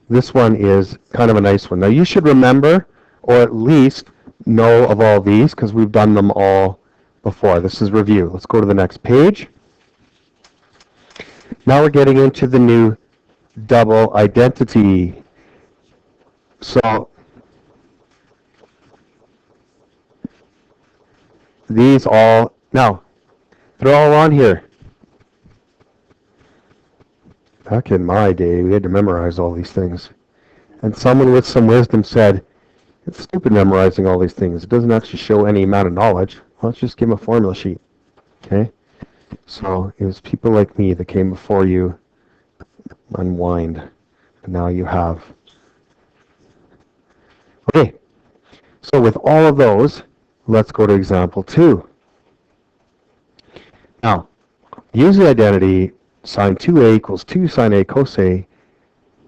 This one is kind of a nice one. Now you should remember, or at least know of all these, because we've done them all before. This is review. Let's go to the next page. Now we're getting into the new double identity. So these all, now, they're all on here. Back in my day, we had to memorize all these things. And someone with some wisdom said, it's stupid memorizing all these things. It doesn't actually show any amount of knowledge. Let's just give them a formula sheet. Okay? So it was people like me that came before you unwind. And now you have. Okay. So with all of those, let's go to example 2. Now, use the identity sine 2a equals 2 sine a cos a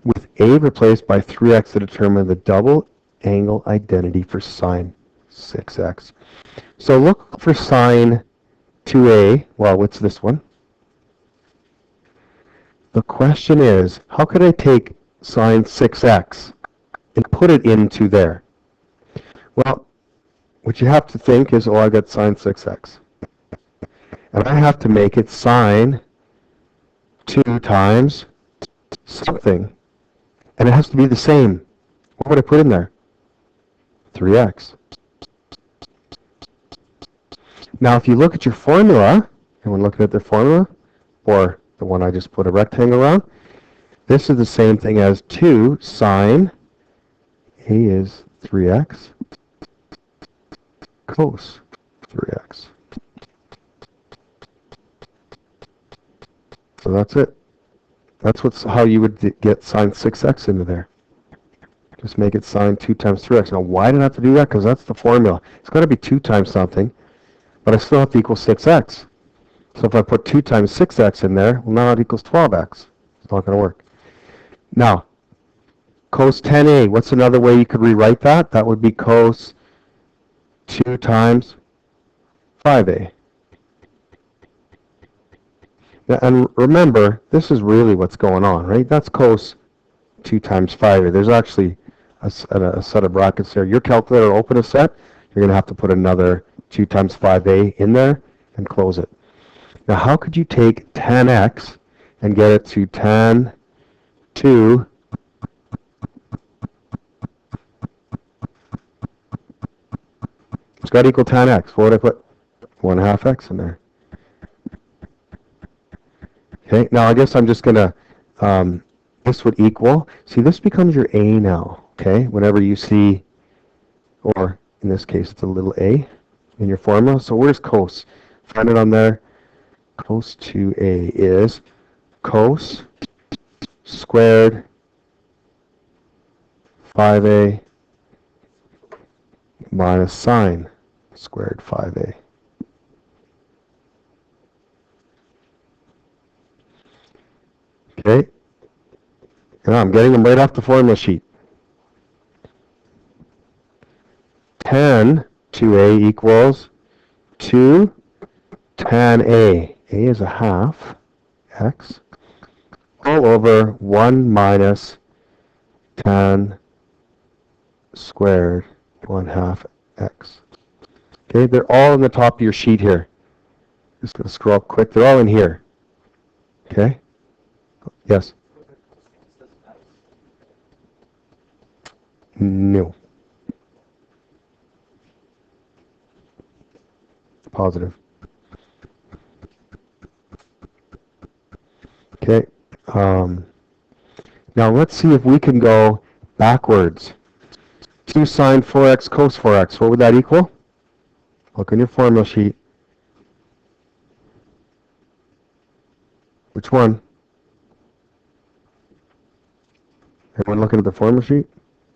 with a replaced by 3x to determine the double angle identity for sine 6x. So look for sine 2a. Well, what's this one? The question is, how could I take sine 6x and put it into there? Well, what you have to think is, oh, I got sine 6x. And I have to make it sine 2 times something. And it has to be the same. What would I put in there? 3x. Now, if you look at your formula, anyone looking at their formula, or the one I just put a rectangle around, this is the same thing as 2 sine a is 3x cos 3x. So that's it. That's how you would get sine 6x into there. Just make it sine 2 times 3x. Now, why did I have to do that? Because that's the formula. It's got to be 2 times something, but I still have to equal 6x. So if I put 2 times 6x in there, well, now it equals 12x. It's not going to work. Now, cos 10a, what's another way you could rewrite that? That would be cos 2 times 5a. And remember, this is really what's going on, right? That's cos 2 times 5a. There's actually a set of brackets there. Your calculator open a set, you're going to have to put another 2 times 5a in there and close it. Now, how could you take 10x and get it to tan 2 it's got to equal tan x. What would I put? 1/2 x in there. Okay, now I guess I'm just going to, this would equal, see, this becomes your a now, okay? Whenever you see, or in this case, it's a little a in your formula. So where's cos? Find it on there. Cos 2a is cos squared 5a minus sine squared 5a. Okay, and I'm getting them right off the formula sheet. Tan 2a equals 2 tan a. A is 1/2 x all over 1 minus tan squared 1/2 x. Okay, they're all in the top of your sheet here. Just going to scroll up quick. They're all in here. Okay? Yes? No. Positive. Okay. Now let's see if we can go backwards. 2 sine 4x cos 4x. What would that equal? Look on your formula sheet. Which one? Everyone looking at the formula sheet?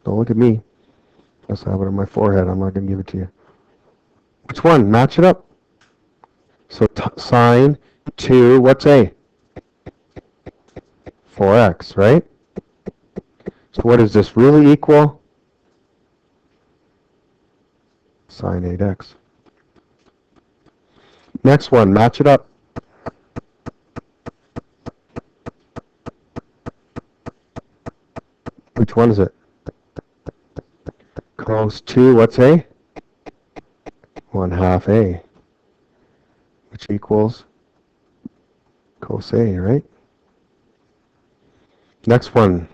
Don't look at me. Unless I have it on my forehead, I'm not going to give it to you. Which one? Match it up. So sine 2, what's a? 4x, right? So what does this really equal? Sine 8x. Next one, match it up. Which one is it? Cos 2, what's A? 1/2 A, which equals cos A, right? Next one,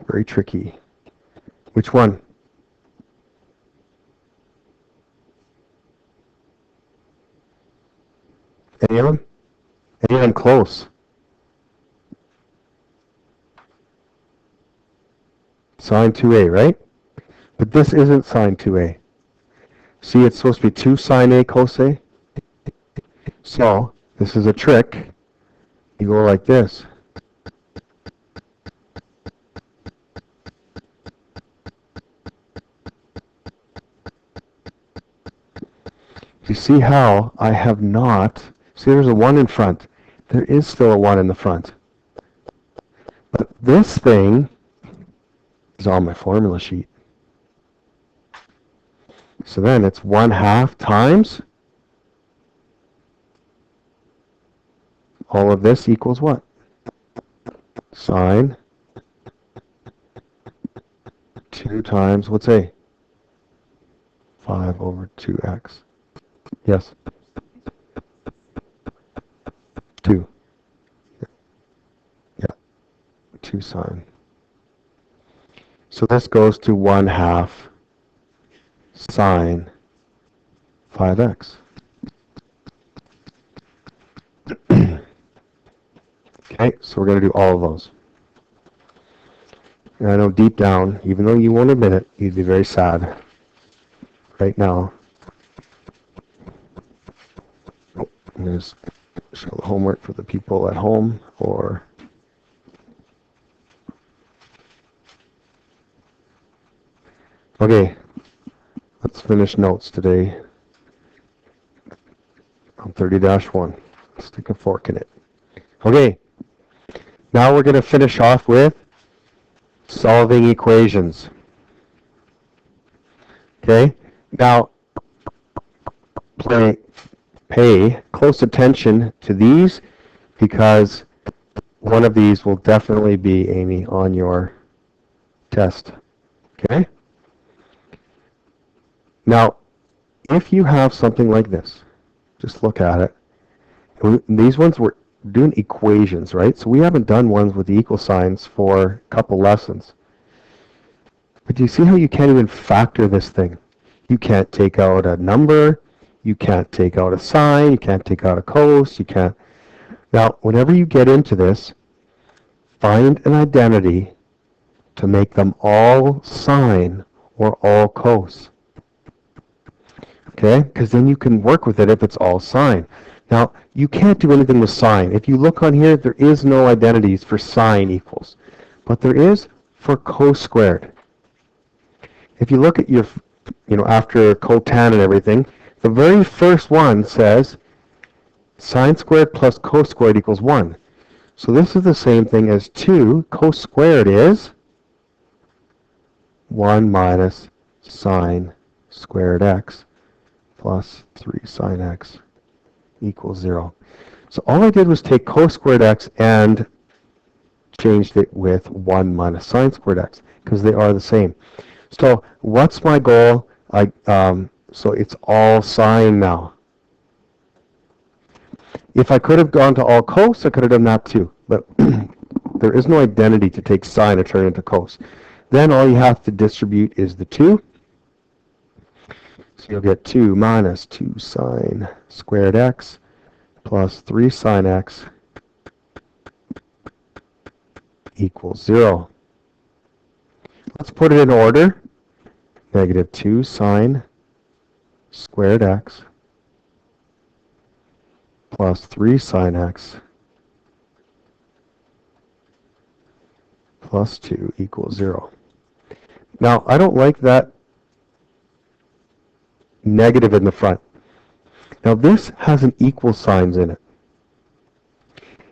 very tricky. Which one? Any of them? Any of them close? Sine 2A, right? But this isn't sine 2A. See, it's supposed to be 2 sine A cos A. So, this is a trick. You go like this. You see how I have not, see there's a 1 in front. There is still a 1 in the front. But this thing is on my formula sheet. So then it's 1/2 times all of this equals what? Sine 2 times, what's A? 5 over 2x. Yes? 2. Yeah. 2 sine. So this goes to 1/2 sine 5x. Okay, so we're going to do all of those. And I know deep down, even though you won't admit it, you'd be very sad right now. Oh, I'm going to show the homework for the people at home, or okay, let's finish notes today on 30-1. Stick a fork in it. Okay, now we're going to finish off with solving equations. Okay, now pay close attention to these, because one of these will definitely be, Amy, on your test. Okay? Now, if you have something like this, just look at it. These ones were doing equations, right? So we haven't done ones with the equal signs for a couple lessons. But do you see how you can't even factor this thing? You can't take out a number, you can't take out a sine, you can't take out a cos, you can't. Now, whenever you get into this, find an identity to make them all sine or all cos. Okay? Because then you can work with it if it's all sine. Now, you can't do anything with sine. If you look on here, there is no identities for sine equals. But there is for cos squared. If you look at your, after cotan and everything, the very first one says sine squared plus cos squared equals 1. So this is the same thing as 2. Cos squared is 1 minus sine squared x plus 3 sine x equals 0. So all I did was take cos squared x and changed it with 1 minus sine squared x, because they are the same. So what's my goal? So it's all sine now. If I could have gone to all cos, I could have done that too. But there is no identity to take sine and turn it into cos. Then all you have to distribute is the 2. So you'll get 2 minus 2 sine squared x plus 3 sine x equals 0. Let's put it in order. Negative 2 sine squared x plus 3 sine x plus 2 equals 0. Now, I don't like that negative in the front. Now, this has an equal signs in it.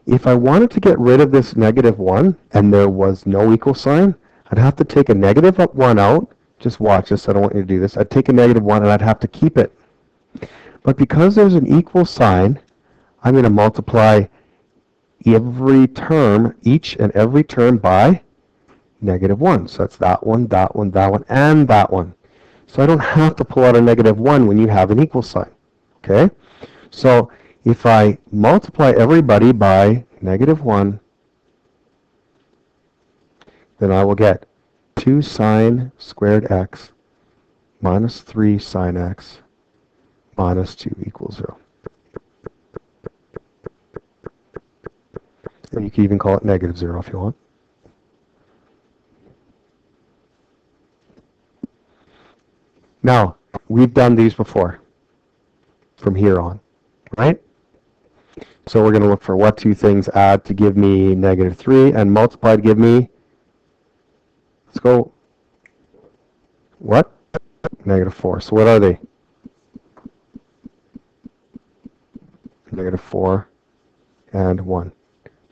If I wanted to get rid of this negative 1 and there was no equal sign, I'd have to take a negative 1 out. Just watch this. I don't want you to do this. I'd take a negative 1 and I'd have to keep it. But because there's an equal sign, I'm going to multiply every term, each and every term by -1. So that's that one, that one, that one, and that one. So I don't have to pull out a -1 when you have an equal sign. Okay? So if I multiply everybody by -1, then I will get 2 sine squared x minus 3 sine x minus 2 equals 0. And you can even call it -0 if you want. Now, we've done these before from here on, right? So we're going to look for what two things add to give me -3 and multiply to give me, let's go, what? -4. So what are they? -4 and 1.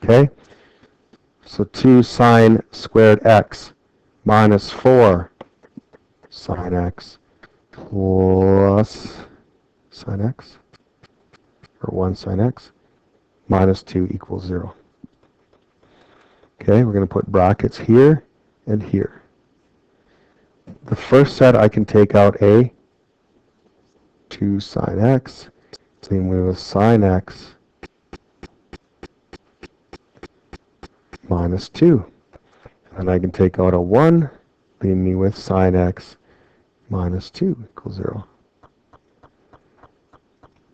Okay? So 2 sine squared x minus 4 sine x plus sine x, or 1 sine x, minus 2 equals 0. Okay, we're going to put brackets here and here. The first set I can take out a 2 sine x, leaving me with sine x minus 2. And I can take out a 1, leaving me with sine x minus 2 equals 0.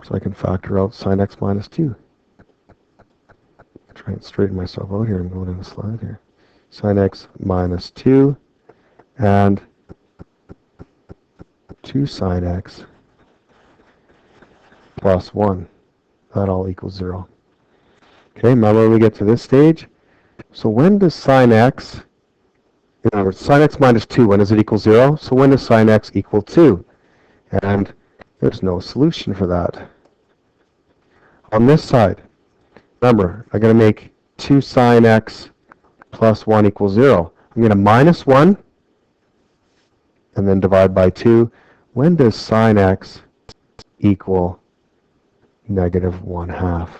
So I can factor out sine x minus 2. Try and straighten myself out here and go down the slide here. Sine x minus 2 and 2 sine x plus 1. That all equals 0. Okay, remember when we get to this stage? So when does sine x, in other words, sine x minus 2, when does it equal 0? So when does sine x equal 2? And there's no solution for that. On this side, remember, I'm going to make 2 sine x plus 1 equals 0. I'm going to minus 1 and then divide by 2. When does sine x equal -1/2?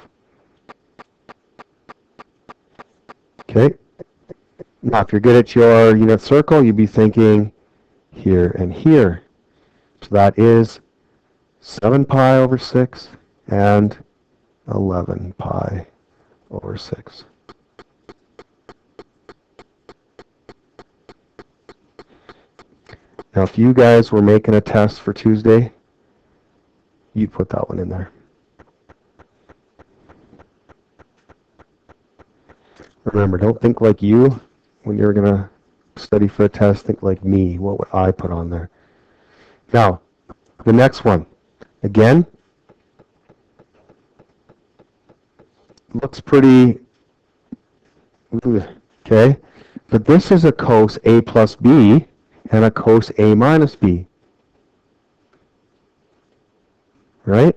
Okay. Now, if you're good at your unit circle, you'd be thinking here and here. So that is 7 pi over 6 and 11 pi over 6. Now, if you guys were making a test for Tuesday, you'd put that one in there. Remember, don't think like you when you're going to study for a test. Think like me. What would I put on there? Now, the next one. Again, looks pretty, okay? But this is a cos A plus B and a cos A minus B. Right?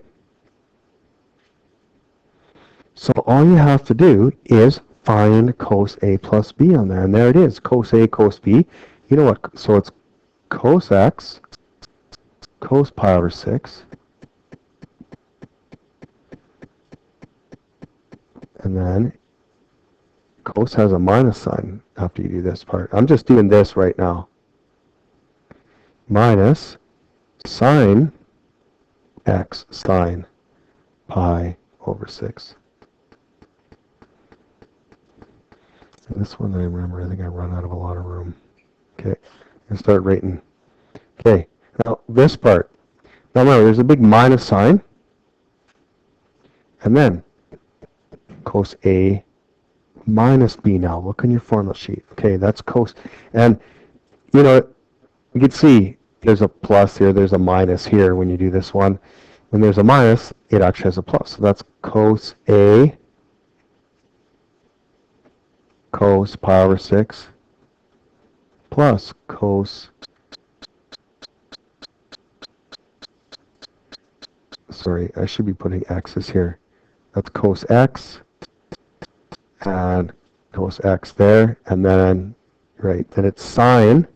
So all you have to do is find cos A plus B on there. And there it is, cos A, cos B. You know what? So it's cos x, cos pi over 6. And then cos has a minus sign after you do this part. I'm just doing this right now. Minus sine x sine pi over 6. And this one I remember, I think I run out of a lot of room. Okay, I'm gonna start rating. Okay, now this part. Now remember, there's a big minus sign. And then cos A minus B now. Look on your formula sheet. Okay, that's cos. And, you know, you can see there's a plus here, there's a minus here when you do this one. When there's a minus, it actually has a plus. So that's cos A cos pi over 6 plus cos, sorry, I should be putting x's here. That's cos x and cos x there, and then, right, then it's sine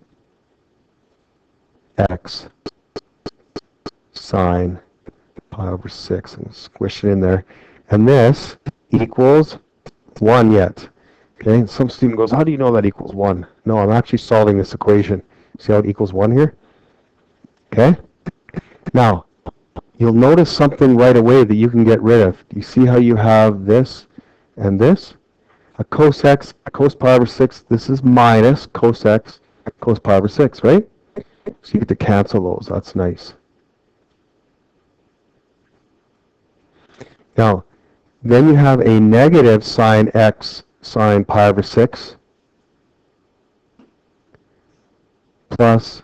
x sine pi over 6, and squish it in there. And this equals 1 yet. Okay, some student goes, how do you know that equals 1? No, I'm actually solving this equation. See how it equals 1 here? Okay? Now, you'll notice something right away that you can get rid of. Do you see how you have this and this? A cos x, a cos pi over 6, this is minus cos x, cos pi over 6, right? So you get to cancel those. That's nice. Now, then you have a negative sine x sine pi over 6 plus,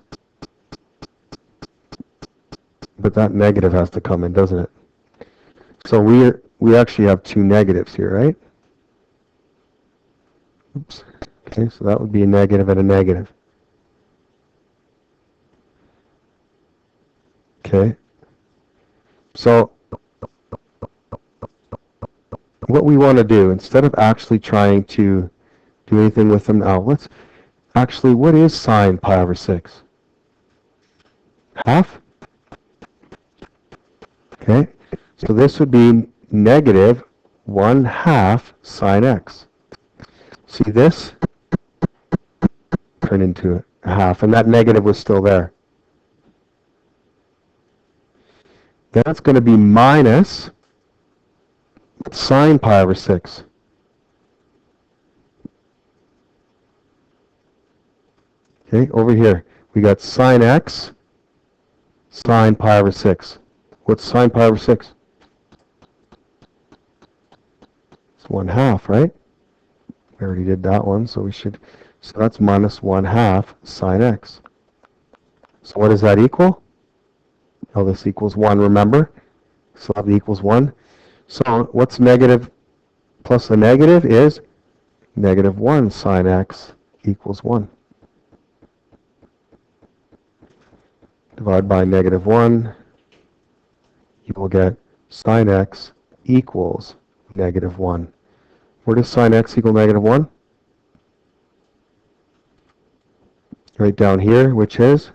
but that negative has to come in, doesn't it? So we actually have two negatives here, right? Oops. Okay, so that would be a negative and a negative. Okay. So what we want to do, instead of actually trying to do anything with them now, let's actually, what is sine pi over 6? Half? Okay. So this would be negative 1/2 sine x. See this? Turn into a half, and that negative was still there. That's going to be minus sine pi over 6. Okay, over here, we got sine x, sine pi over 6. What's sine pi over 6? It's 1/2, right? We already did that one, so we should, so that's minus 1/2 sine x. So what does that equal? Oh, this equals 1, remember? So that equals 1. So what's negative plus a negative is negative 1 sine x equals 1. Divide by negative 1, you will get sine x equals negative 1. Where does sine x equal negative 1? Right down here, which is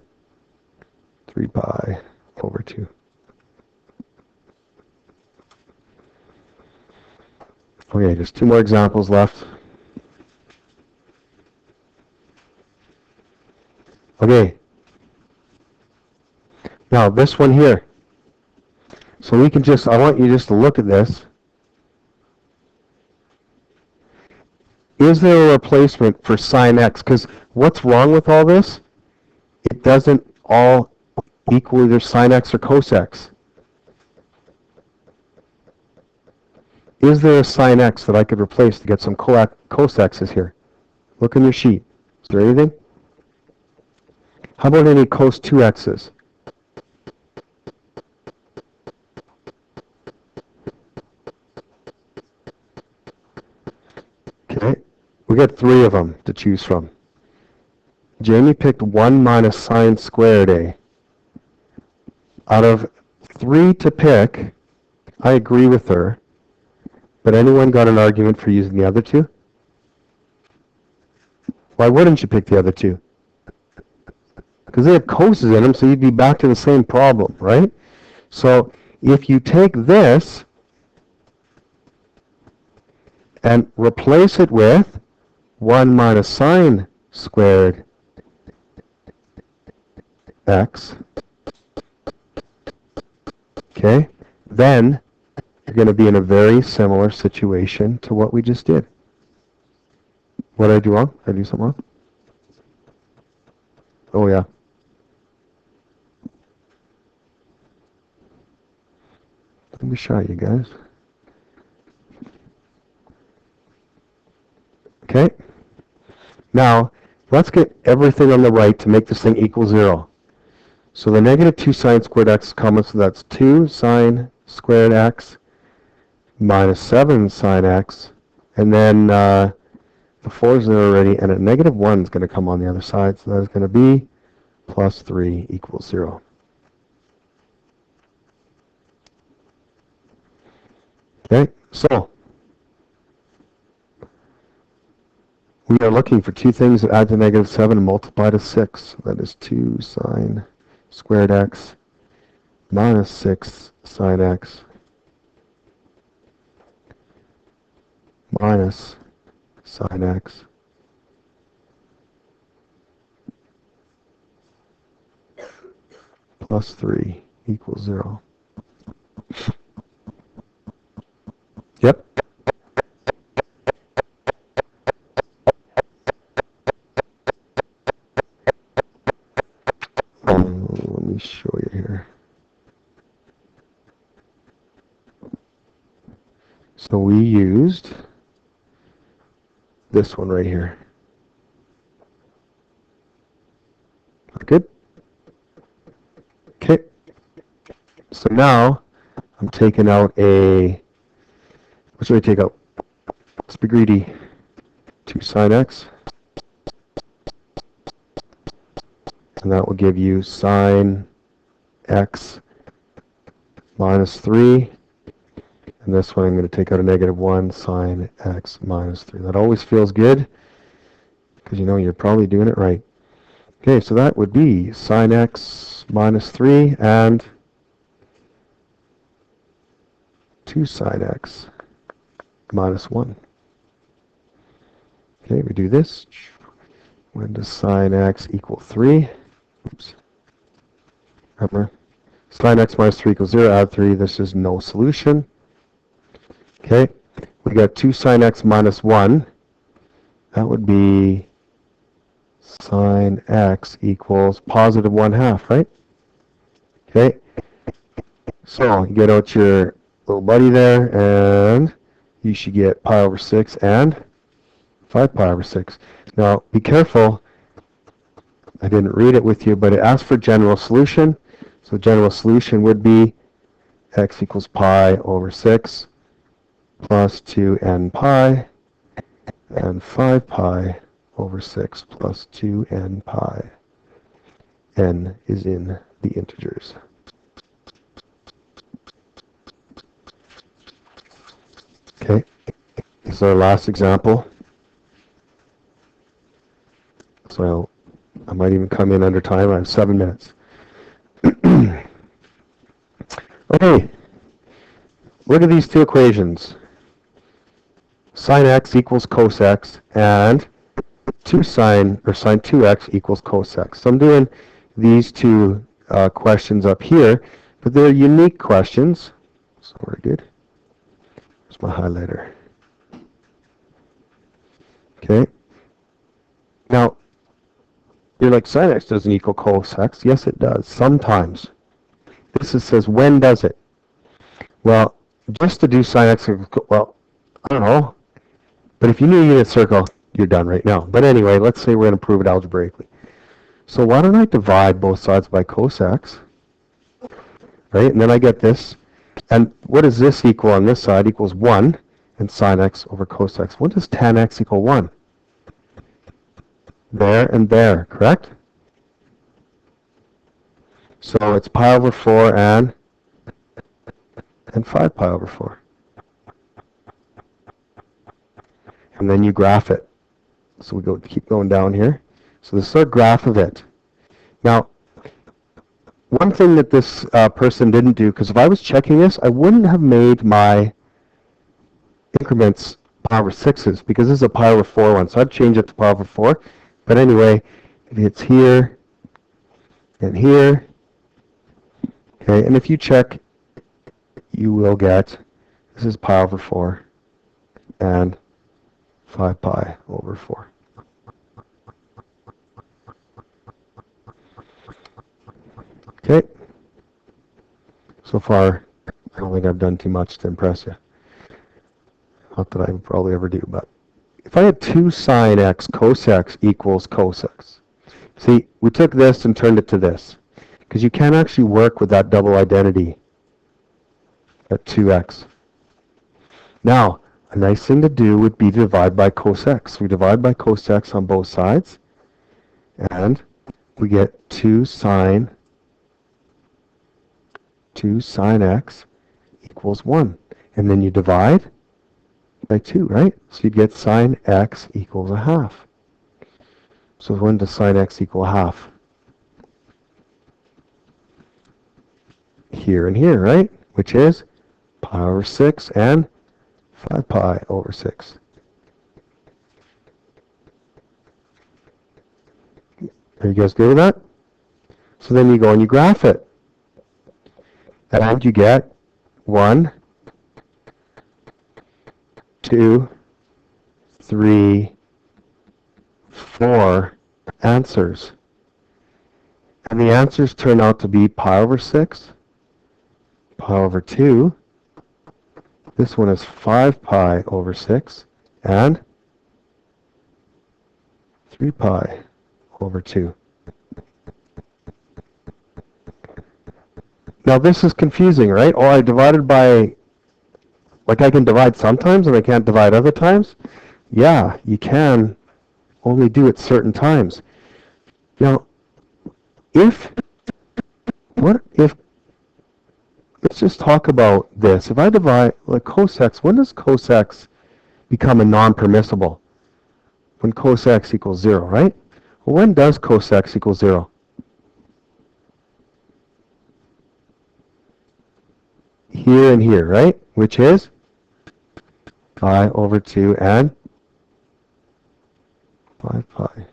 3 pi over 2. Okay, just two more examples left. Okay. Now this one here. So we can just, I want you just to look at this. Is there a replacement for sine x? Because what's wrong with all this? It doesn't all equal either sine x or cos x. Is there a sine x that I could replace to get some cos x's here? Look in your sheet. Is there anything? How about any cos 2x's? Okay, we got 3 of them to choose from. Jamie picked 1 minus sine squared a. Out of 3 to pick, I agree with her, but anyone got an argument for using the other 2? Why wouldn't you pick the other 2? Because they have coses in them, so you'd be back to the same problem, right? So if you take this and replace it with 1 minus sine squared x, okay, then you're going to be in a very similar situation to what we just did. What did I do wrong? Did I do something wrong? Oh, yeah. Let me show you guys. Okay. Now, let's get everything on the right to make this thing equal 0. So the negative 2 sine squared x is common, so that's 2 sine squared x minus 7 sine x. And then the 4 is there already, and a negative 1 is going to come on the other side, so that is going to be plus 3 equals 0. Okay, so we are looking for two things that add to negative 7 and multiply to 6. That is 2 sine squared x minus 6 sine x minus sine x plus 3 equals 0. Yep. Let me show you here. So we used this one right here. Good? Okay. So now I'm taking out a, what should I take out? Let's be greedy. 2 sine x. And that will give you sine x minus 3. And this one I'm going to take out a negative 1, sine x minus 3. That always feels good, because you know you're probably doing it right. Okay, so that would be sine x minus 3 and 2 sine x minus 1. Okay, we do this. When does sine x equal 3? Oops. Remember, sine x minus 3 equals 0, add 3. This is no solution. Okay, we got 2 sine x minus 1. That would be sine x equals positive 1/2, right? Okay, so you get out your little buddy there, and you should get pi over 6 and 5 pi over 6. Now, be careful. I didn't read it with you, but it asks for general solution. So general solution would be x equals pi over 6 plus 2n pi and 5 pi over 6 plus 2n pi. N is in the integers. Okay, this is our last example. So I might even come in under time. I have 7 minutes. Okay, look at these two equations. Sine x equals cos x, and 2 sine 2x equals cos x. So I'm doing these two questions up here, but they're unique questions. So we're good. Here's my highlighter. Okay. Now, you're like, sine x doesn't equal cos x. Yes, it does. Sometimes. This says, when does it? Well, just to do sine x, well, I don't know. But if you knew unit circle, you're done right now. But anyway, let's say we're going to prove it algebraically. So why don't I divide both sides by cos x, right? And then I get this. And what does this equal on this side? Equals 1, and sine x over cos x. What does tan x equal 1? There and there, correct? So it's pi over 4 and 5 pi over 4. And then you graph it. So we keep going down here. So this is our graph of it. Now, one thing that this person didn't do, because if I was checking this, I wouldn't have made my increments pi over 6s, because this is a pi over 4 one. So I'd change it to pi over 4. But anyway, it's here and here. Okay, and if you check, you will get, this is pi over 4 and 5 pi over 4. Okay. So far, I don't think I've done too much to impress you. Not that I would probably ever do, but if I had 2 sine x cos x equals cos x. See, we took this and turned it to this, because you can't actually work with that double identity at 2x. Now, a nice thing to do would be to divide by cos x. We divide by cos x on both sides, and we get 2 sine x equals 1. And then you divide by 2, right? So you get sine x equals 1/2. So when does sine x equal 1/2? Here and here, right? Which is pi over 6 and 5 pi over 6. Are you guys good with that? So then you go and you graph it. And you get 1, 2, 3, 4 answers. And the answers turn out to be pi over 6, pi over 2. This one is 5 pi over 6, and 3 pi over 2. Now this is confusing, right? Oh, I divided by, like I can divide sometimes and I can't divide other times? Yeah, you can only do it certain times. Now, let's just talk about this. If I divide, like cos x, when does cos x become a non-permissible? When cos x equals 0, right? Well, when does cos x equal 0? Here and here, right? Which is pi over 2 and 5 pi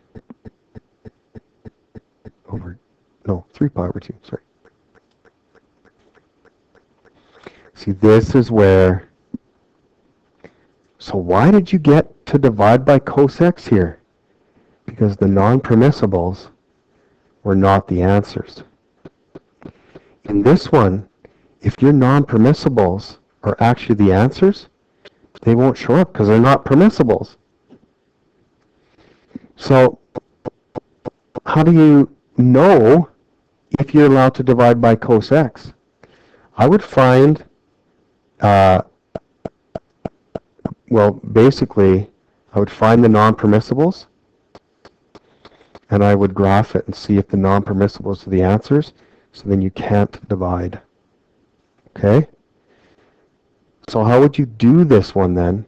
over, no, 3 pi over 2, sorry. See, this is where, so why did you get to divide by cos x here? Because the non-permissibles were not the answers. In this one, if your non-permissibles are actually the answers, they won't show up because they're not permissibles. So, how do you know if you're allowed to divide by cos x? I would find, well, basically, I would find the non-permissibles, and I would graph it and see if the non-permissibles are the answers, so then you can't divide. Okay? So how would you do this one then?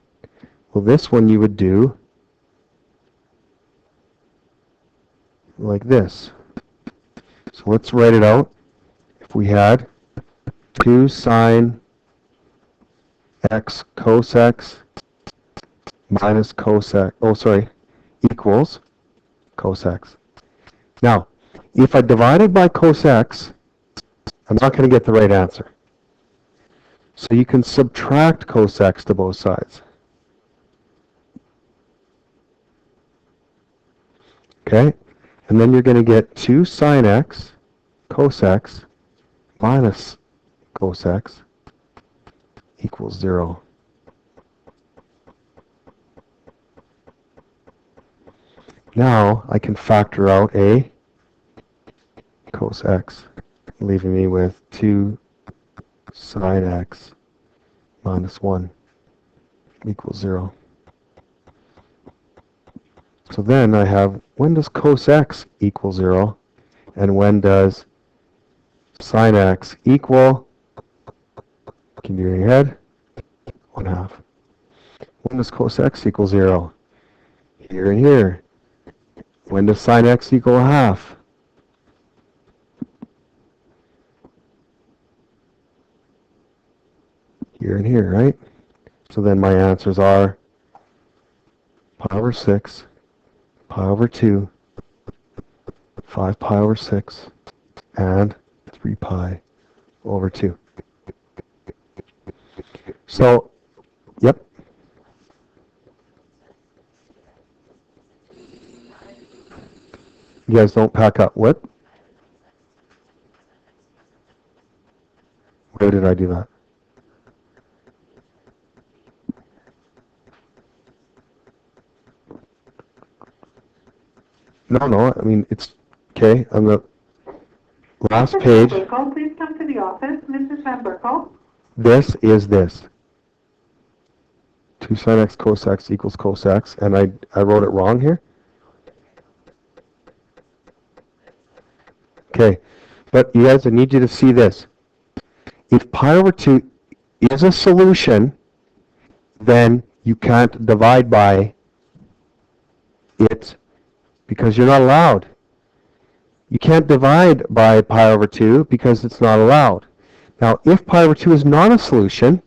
Well, this one you would do like this. So let's write it out. If we had 2 sine x cos x minus cos x, equals cos x. Now, if I divided by cos x, I'm not going to get the right answer. So you can subtract cos x to both sides. Okay? And then you're going to get 2 sine x cos x minus cos x equals 0. Now I can factor out a cos x, leaving me with 2 sine x minus 1 equals 0. So then I have, when does cos x equal 0? And when does sine x equal, can you do it in your head? 1/2. When does cos x equal 0? Here and here. When does sine x equal 1/2? Here and here, right? So then my answers are pi over 6, pi over 2, 5 pi over 6, and 3 pi over 2. So, yep. You guys don't pack up. What? Where did I do that? No, I mean, it's okay. On the last page. Please come to the office. Mrs. Van Berkel. This is this. 2 sine x cos x equals cos x. And I wrote it wrong here. Okay. But you guys, I need you to see this. If pi over 2 is a solution, then you can't divide by it because you're not allowed. You can't divide by pi over 2 because it's not allowed. Now, if pi over 2 is not a solution,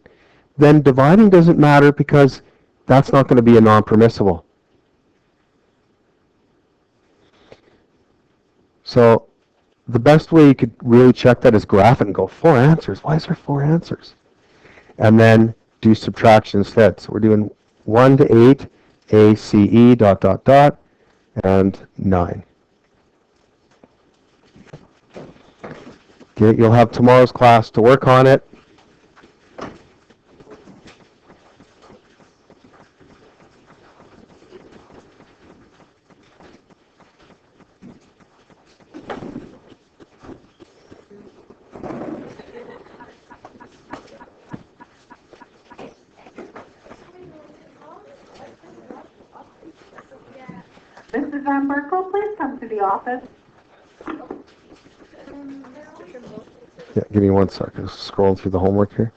then dividing doesn't matter because that's not going to be a non-permissible. So the best way you could really check that is graph it and go, 4 answers? Why is there 4 answers? And then do subtraction instead. So we're doing 1 to 8, A, C, E, dot, dot, dot, and 9. Okay, you'll have tomorrow's class to work on it. Mrs. Van Berkel, please come to the office. Yeah, give me one second. Scrolling through the homework here.